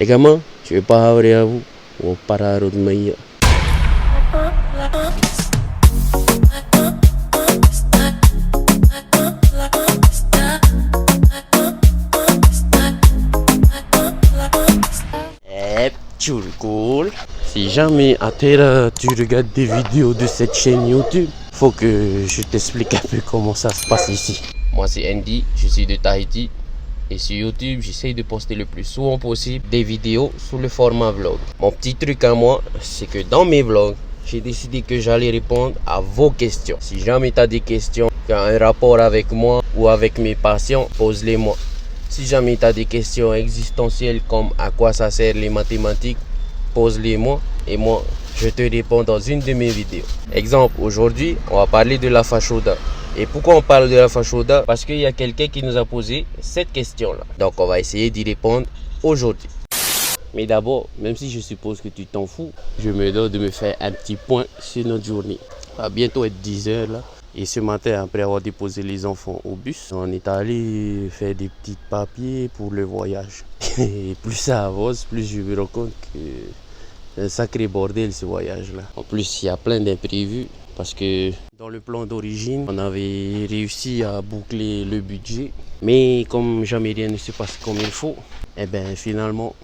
Les gamins, je vais pas avoir à vous. Ou parar de meilleur. Cool. Si jamais à terre tu regardes des vidéos de cette chaîne YouTube, faut que je t'explique un peu comment ça se passe ici. Moi c'est Andy, je suis de Tahiti et sur YouTube j'essaye de poster le plus souvent possible des vidéos sous le format vlog. Mon petit truc à moi, c'est que dans mes vlogs, j'ai décidé que j'allais répondre à vos questions. Si jamais tu as des questions qui ont un rapport avec moi ou avec mes patients, pose-les moi. Si jamais tu as des questions existentielles comme à quoi ça sert les mathématiques, pose-les moi et moi je te réponds dans une de mes vidéos. Exemple, aujourd'hui on va parler de la fashoda. Et pourquoi on parle de la fashoda? Parce qu'il y a quelqu'un qui nous a posé cette question là. Donc on va essayer d'y répondre aujourd'hui. Mais d'abord, même si je suppose que tu t'en fous, je me dois de me faire un petit point sur notre journée. Ça va bientôt être 10 h là. Et ce matin, après avoir déposé les enfants au bus, on est allé faire des petits papiers pour le voyage. Et plus ça avance, plus je me rends compte que c'est un sacré bordel ce voyage-là. En plus, il y a plein d'imprévus parce que dans le plan d'origine, on avait réussi à boucler le budget. Mais comme jamais rien ne se passe comme il faut, et bien finalement,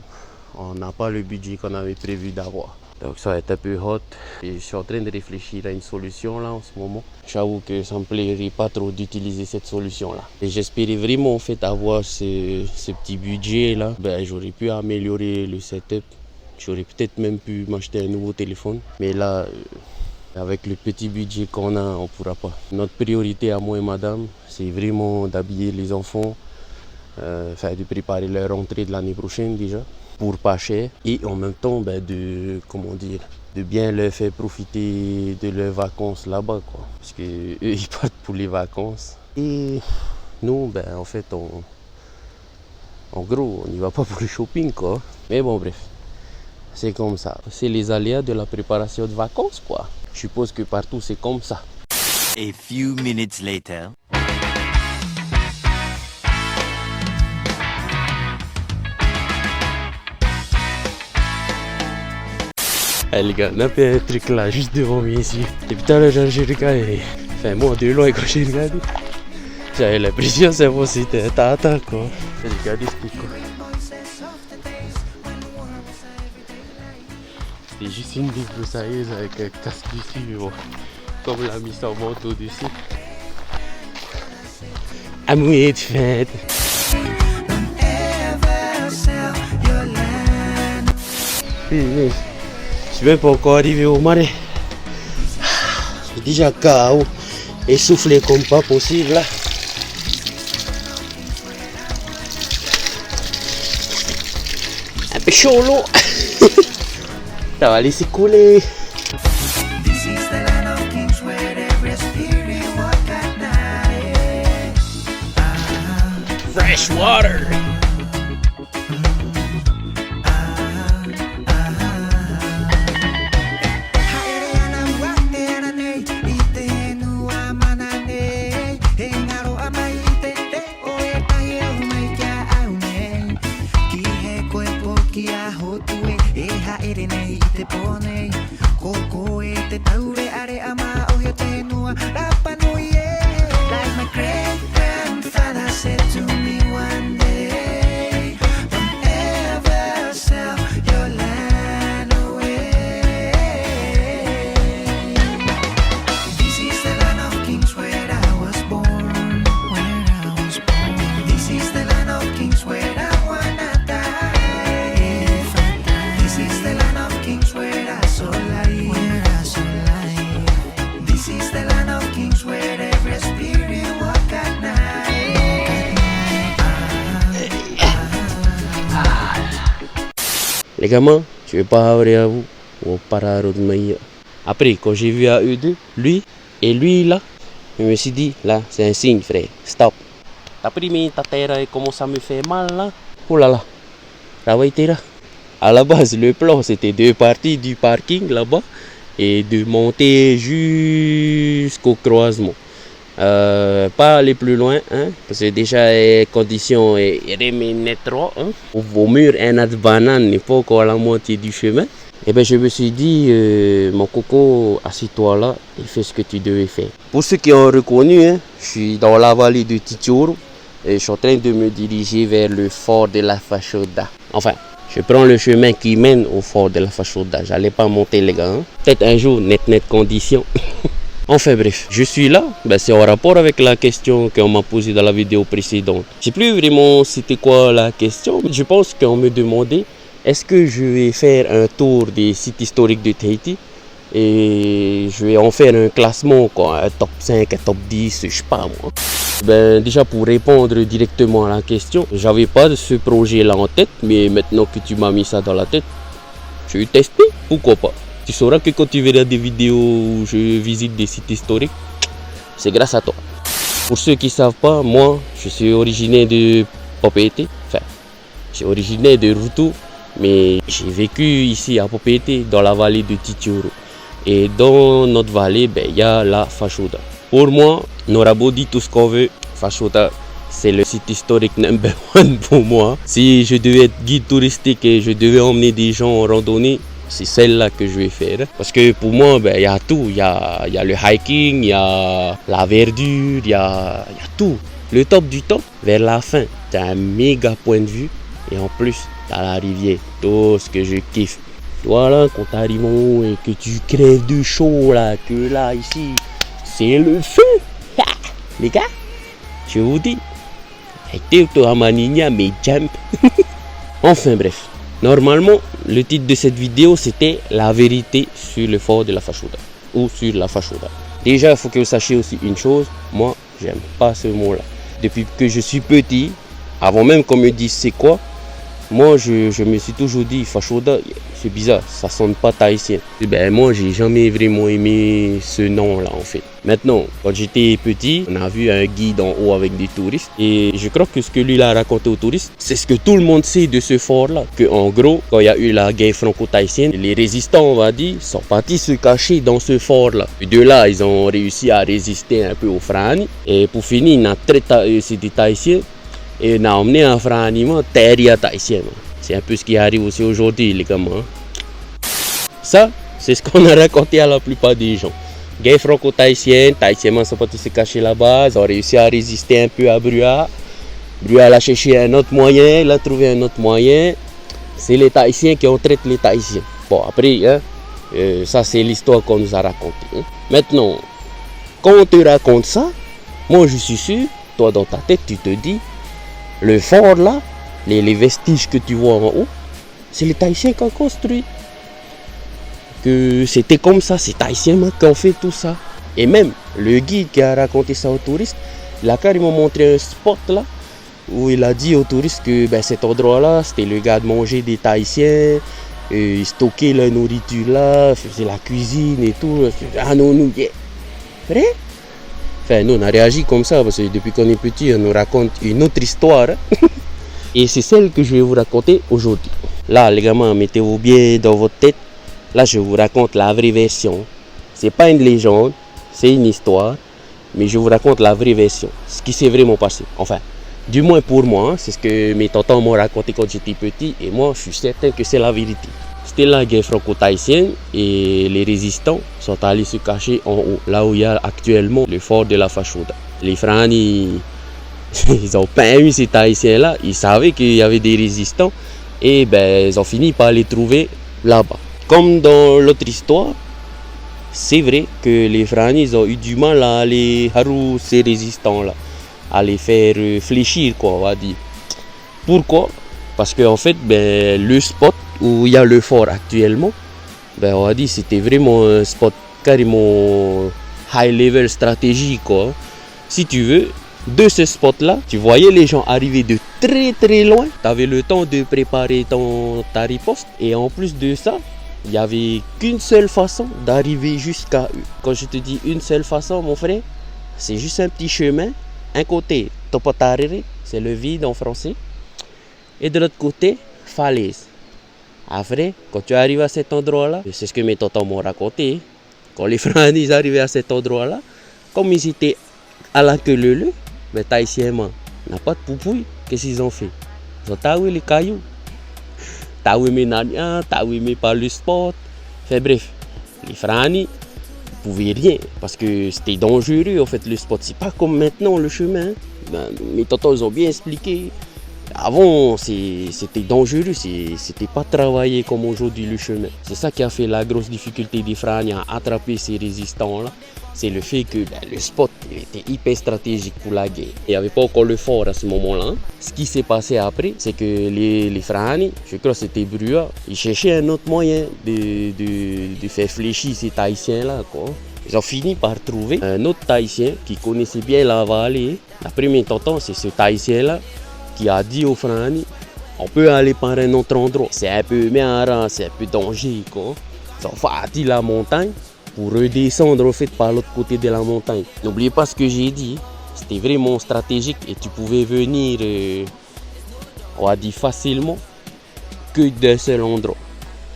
on n'a pas le budget qu'on avait prévu d'avoir. Donc ça va être un peu hot et je suis en train de réfléchir à une solution là en ce moment. J'avoue que ça me plairait pas trop d'utiliser cette solution là. Et j'espérais vraiment en fait avoir ce petit budget là. Ben, j'aurais pu améliorer le setup. J'aurais peut-être même pu m'acheter un nouveau téléphone. Mais là, avec le petit budget qu'on a, on pourra pas. Notre priorité à moi et madame, c'est vraiment d'habiller les enfants. De préparer leur rentrée de l'année prochaine déjà. Pour pas cher et en même temps de bien leur faire profiter de leurs vacances là-bas quoi, parce que eux ils partent pour les vacances et nous en fait en gros on n'y va pas pour le shopping quoi. Mais bon bref, c'est comme ça, c'est les aléas de la préparation de vacances quoi. Je suppose que partout c'est comme ça. A few minutes later. Les gars, on a fait un truc là juste devant moi ici. Et putain là j'ai regardé. Enfin moi de loin quand j'ai regardé, j'avais l'impression que c'était un tata quoi. J'ai regardé ce truc quoi. C'était juste une débroussailleuse avec un casque dessus mais bon. Comme elle a mis son manteau dessus. Amoué de fête. Je suis même pas encore arrivé au marais. Je suis déjà KO, essoufflé comme pas possible là. Un peu chaud l'eau. Ça va laisser couler. Fresh water. Like my great grandfather said to me one day, don't ever sell your land away. This is the land of kings where I was born, This is the land of kings where I wanna die. This is the land of kings where I saw life. This is the land of kings where every spirit walk at night. Les gamins, je vais pas avoir à vous. Ou parar de meilleur. Après, quand j'ai vu à eux deux, lui et lui là, je me suis dit, là, c'est un signe, frère. Stop. T'as pris ta terre et commence à me faire mal là. Oh là là. Ça va être là. À la base, le plan, c'était de partir du parking là-bas et de monter jusqu'au croisement. Pas aller plus loin, hein, parce que déjà les conditions sont trop. Hein. Au mur, un autre banane n'est pas encore à la moitié du chemin. Et ben je me suis dit, mon coco, assis-toi là et fais ce que tu devais faire. Pour ceux qui ont reconnu, hein, je suis dans la vallée de Titioro et je suis en train de me diriger vers le fort de la Fashoda. Enfin, je prends le chemin qui mène au fort de la Fashoda. J'allais pas monter les gars. Hein. Peut-être un jour, net condition. Enfin bref, je suis là, c'est en rapport avec la question qu'on m'a posée dans la vidéo précédente. Je sais plus vraiment c'était quoi la question, mais je pense qu'on me demandait est-ce que je vais faire un tour des sites historiques de Tahiti et je vais en faire un classement, quoi, un top 5, un top 10, je sais pas moi. Déjà pour répondre directement à la question, j'avais pas ce projet là en tête, mais maintenant que tu m'as mis ça dans la tête, je vais tester, pourquoi pas. Tu sauras que quand tu verras des vidéos où je visite des sites historiques, c'est grâce à toi. Pour ceux qui ne savent pas, moi, je suis originaire de Papeete. Enfin, je suis originaire de Rutu, mais j'ai vécu ici à Papeete, dans la vallée de Titioro. Et dans notre vallée, il y a la Fashoda. Pour moi, on aura beau dire tout ce qu'on veut, Fashoda, c'est le site historique number one pour moi. Si je devais être guide touristique et je devais emmener des gens en randonnée, c'est celle-là que je vais faire. Parce que pour moi, il y a tout. Il y a le hiking, il y a la verdure, il y a tout. Le top du top, vers la fin, tu as un méga point de vue. Et en plus, tu as la rivière. Tout ce que je kiffe. Voilà, quand tu arrives en haut et que tu crèves de chaud, là, que là, ici, c'est le feu. Les gars, je vous dis, enfin bref. Normalement, le titre de cette vidéo, c'était la vérité sur le fort de la Fashoda ou sur la Fashoda. Déjà, il faut que vous sachiez aussi une chose, moi, j'aime pas ce mot-là. Depuis que je suis petit, avant même qu'on me dise c'est quoi, moi, je me suis toujours dit, Fashoda, c'est bizarre, ça sonne pas tahitien. Moi, j'ai jamais vraiment aimé ce nom-là, en fait. Maintenant, quand j'étais petit, on a vu un guide en haut avec des touristes. Et je crois que ce que lui a raconté aux touristes, c'est ce que tout le monde sait de ce fort-là. En gros, quand il y a eu la guerre franco-tahitienne, les résistants, on va dire, sont partis se cacher dans ce fort-là. Et de là, ils ont réussi à résister un peu aux Frani. Et pour finir, c'est des Tahitiens. Et on a emmené un franiment terre tahitien. C'est un peu ce qui arrive aussi aujourd'hui, les gamins. Ça, c'est ce qu'on a raconté à la plupart des gens. Guerre franco-tahitienne, Tahitiens sont partis se cacher là-bas, ils ont réussi à résister un peu à Brua. Brua a cherché un autre moyen, il a trouvé un autre moyen. C'est les Tahitiens qui ont traité les Tahitiens. Bon, après, hein, ça c'est l'histoire qu'on nous a racontée. Hein. Maintenant, quand on te raconte ça, moi je suis sûr, toi dans ta tête, tu te dis, le fort là, les vestiges que tu vois en haut, c'est les Tahitiens qui ont construit. Que c'était comme ça, c'est Tahitiens qui ont fait tout ça. Et même le guide qui a raconté ça aux touristes, il a carrément montré un spot là, où il a dit aux touristes que cet endroit là, c'était le gars de manger des Tahitiens, ils stockaient la nourriture là, faisaient la cuisine et tout. Ah non, nous, yeah. Vrai? Enfin, nous, on a réagi comme ça parce que depuis qu'on est petit, on nous raconte une autre histoire. Et c'est celle que je vais vous raconter aujourd'hui. Là, les gamins, mettez-vous bien dans votre tête. Là, je vous raconte la vraie version. C'est pas une légende, c'est une histoire. Mais je vous raconte la vraie version. Ce qui s'est vraiment passé. Enfin, du moins pour moi, hein, c'est ce que mes tontons m'ont raconté quand j'étais petit. Et moi, je suis certain que c'est la vérité. C'était la guerre franco-tahitienne et les résistants sont allés se cacher en haut, là où il y a actuellement le fort de la Fashoda. Les Frani, ils ont pas eu ces Tahitiens-là, ils savaient qu'il y avait des résistants et ils ont fini par les trouver là-bas. Comme dans l'autre histoire, c'est vrai que les Frani, ils ont eu du mal à les haru ces résistants-là, à les faire fléchir, quoi, on va dire. Pourquoi? Parce qu'en fait, le spot où il y a le fort actuellement, on va dire c'était vraiment un spot carrément high level stratégique, quoi. Si tu veux, de ce spot là, tu voyais les gens arriver de très très loin, tu avais le temps de préparer ta riposte et en plus de ça, il n'y avait qu'une seule façon d'arriver jusqu'à eux. Quand je te dis une seule façon, mon frère, c'est juste un petit chemin. Un côté, topotarere, c'est le vide en français, et de l'autre côté, falaise. Après, quand tu arrives à cet endroit-là, c'est ce que mes tontons m'ont raconté, quand les Frani arrivaient à cet endroit-là, comme ils étaient à la queue le, ben Tahitien n'a pas de poupouille. Qu'est-ce qu'ils ont fait? Ils ont taoué les cailloux. Taoué mes nanias, taoué mes pas le spot. Enfin bref, les Frani ne pouvaient rien parce que c'était dangereux en fait le spot. C'est pas comme maintenant le chemin. Ben, mes tontons ils ont bien expliqué. Avant c'était dangereux, c'était pas travaillé comme aujourd'hui le chemin. C'est ça qui a fait la grosse difficulté des Frani à attraper ces résistants là. C'est le fait que le spot il était hyper stratégique pour la guerre. Il n'y avait pas encore le fort à ce moment-là. Ce qui s'est passé après, c'est que les Frani, je crois que c'était Brua, ils cherchaient un autre moyen de faire fléchir ces Tahitiens-là. Ils ont fini par trouver un autre Tahitien qui connaissait bien la vallée. La première tonton, c'est ce Tahitien-là qui a dit aux Frani, on peut aller par un autre endroit. C'est un peu méarant, c'est un peu dangereux. Ils ont parti la montagne pour redescendre en fait par l'autre côté de la montagne. N'oubliez pas ce que j'ai dit, c'était vraiment stratégique et tu pouvais venir, on va dire facilement, que d'un seul endroit.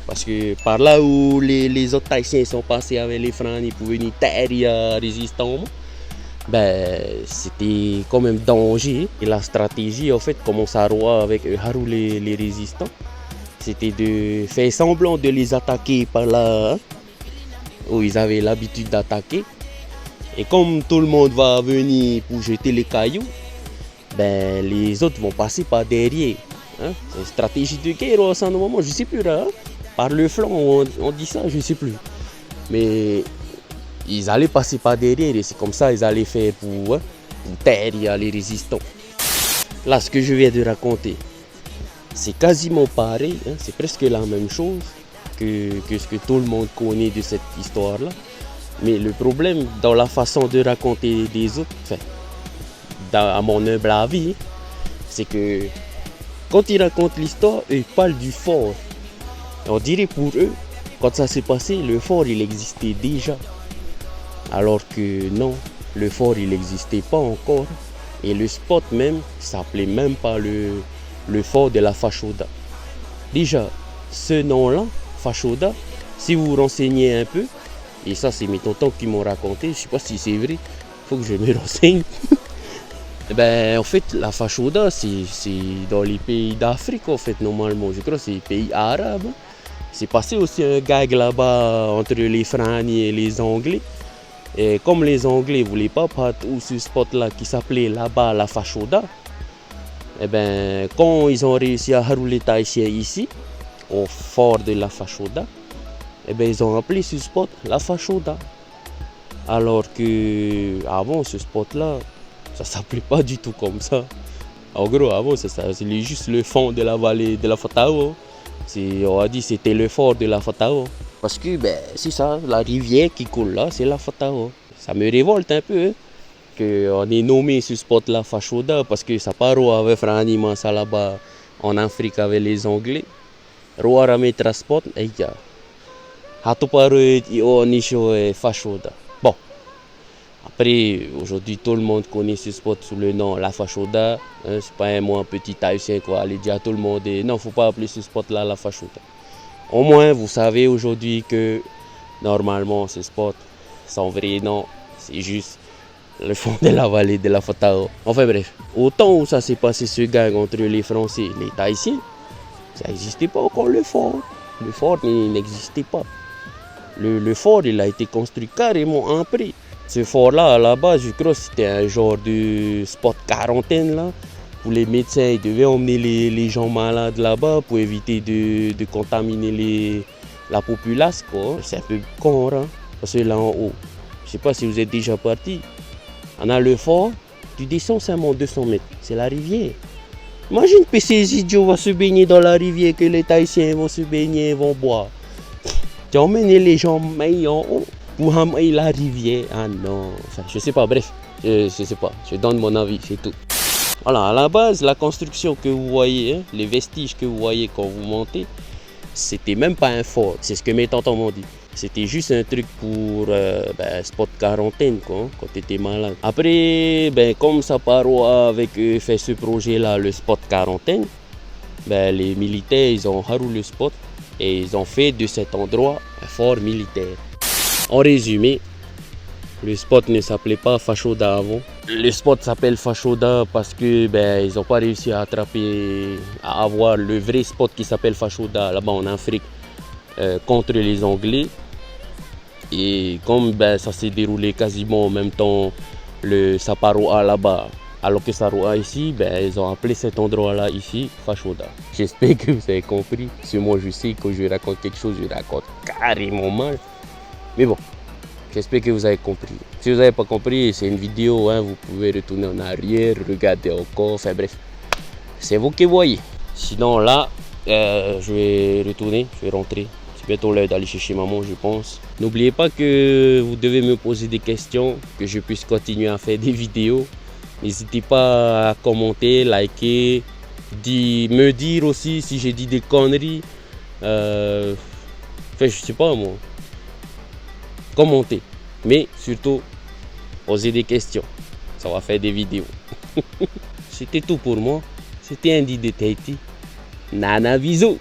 Parce que par là où les autres Tahitiens sont passés avec les Frani pour venir taire résistamment, ben, c'était quand même danger. Et la stratégie en fait commence à roi avec Haru les résistants. C'était de faire semblant de les attaquer par là où ils avaient l'habitude d'attaquer. Et comme tout le monde va venir pour jeter les cailloux, ben, les autres vont passer par derrière. Hein? C'est une stratégie de guerre à ce moment, je ne sais plus là. Par le flanc, on dit ça, je ne sais plus. Mais ils allaient passer par derrière et c'est comme ça qu'ils allaient faire pour taire les résistants. Là, ce que je viens de raconter, c'est quasiment pareil, hein? C'est presque la même chose que ce que tout le monde connaît de cette histoire-là. Mais le problème dans la façon de raconter des autres, enfin, à mon humble avis, c'est que quand ils racontent l'histoire, ils parlent du fort. On dirait pour eux, quand ça s'est passé, le fort il existait déjà. Alors que non, le fort il n'existait pas encore. Et le spot même s'appelait même pas le fort de la Fashoda. Déjà, ce nom-là, Fashoda, si vous vous renseignez un peu, et ça c'est mes tontons qui m'ont raconté, je ne sais pas si c'est vrai, il faut que je me renseigne. Ben, en fait, la Fashoda, c'est dans les pays d'Afrique, en fait, normalement. Je crois que c'est les pays arabes. C'est passé aussi un gag là-bas entre les Frani et les Anglais. Et comme les Anglais ne voulaient pas partir où ce spot-là qui s'appelait là-bas la Fashoda, et ben, quand ils ont réussi à rouler les Tahitiens ici, au fort de la Fashoda, et ben, ils ont appelé ce spot la Fashoda. Alors que avant ce spot-là, ça s'appelait pas du tout comme ça. En gros, avant, c'est juste le fond de la vallée de la Fatao. On a dit c'était le fort de la Fatao. Parce que ben, c'est ça, la rivière qui coule là, c'est la Fatao. Ça me révolte un peu, hein, qu'on ait nommé ce spot-là Fashoda, parce que ça part avec Frani Mansa là-bas en Afrique avec les Anglais. Roi Ramé Transport, et il y a Hatoparo et Onisho et Fashoda. Bon. Après, aujourd'hui, tout le monde connaît ce spot sous le nom La Fashoda. Hein, c'est pas un petit Tahitien quoi, aller dire à tout le monde non, il ne faut pas appeler ce spot-là La Fashoda. Au moins, vous savez aujourd'hui que normalement, ce spot, son vrai nom, c'est juste le fond de la vallée de la Fatao. Enfin bref, au temps où ça s'est passé ce gang entre les Français et les Tahitiens, ça n'existait pas encore le fort. Le fort n'existait pas. Le fort, il a été construit carrément après. Ce fort-là, à la base, je crois que c'était un genre de spot quarantaine là. Pour les médecins, ils devaient emmener les gens malades là-bas pour éviter de contaminer la populace. C'est un peu con, hein? Parce que là en haut, je ne sais pas si vous êtes déjà parti. On a le fort, tu descends seulement 200 mètres, c'est la rivière. Imagine que ces idiots vont se baigner dans la rivière, que les Tahitiens vont se baigner, vont boire. Tu emmènes les gens en haut pour amener la rivière. Ah non, enfin, je sais pas, bref, je sais pas, je donne mon avis, c'est tout. Voilà, à la base, la construction que vous voyez, hein, les vestiges que vous voyez quand vous montez, c'était même pas un fort, c'est ce que mes tontons m'ont dit. C'était juste un truc pour spot quarantaine quoi, quand tu étais malade. Après, comme ça part avec fait ce projet-là, le spot quarantaine, les militaires ils ont harou le spot et ils ont fait de cet endroit un fort militaire. En résumé, le spot ne s'appelait pas Fashoda avant, Le spot s'appelle Fashoda parce que ben, ils n'ont pas réussi à avoir le vrai spot qui s'appelle Fashoda là-bas en Afrique contre les Anglais. Et comme ben, ça s'est déroulé quasiment en même temps le Saparoa là-bas, alors que Saroa ici, ben, ils ont appelé cet endroit-là ici Fashoda. J'espère que vous avez compris. Parce que moi je sais que je raconte quelque chose, je raconte carrément mal. Mais bon, j'espère que vous avez compris. Si vous n'avez pas compris, c'est une vidéo, hein, vous pouvez retourner en arrière, regarder encore, enfin bref. C'est vous qui voyez. Sinon là, je vais retourner, je vais rentrer. C'est bientôt l'heure d'aller chercher maman, je pense. N'oubliez pas que vous devez me poser des questions, que je puisse continuer à faire des vidéos. N'hésitez pas à commenter, liker, me dire aussi si j'ai dit des conneries. Enfin, je sais pas moi. Commentez. Mais surtout, posez des questions. Ça va faire des vidéos. C'était tout pour moi. C'était Andy de Tahiti. Nana bisous.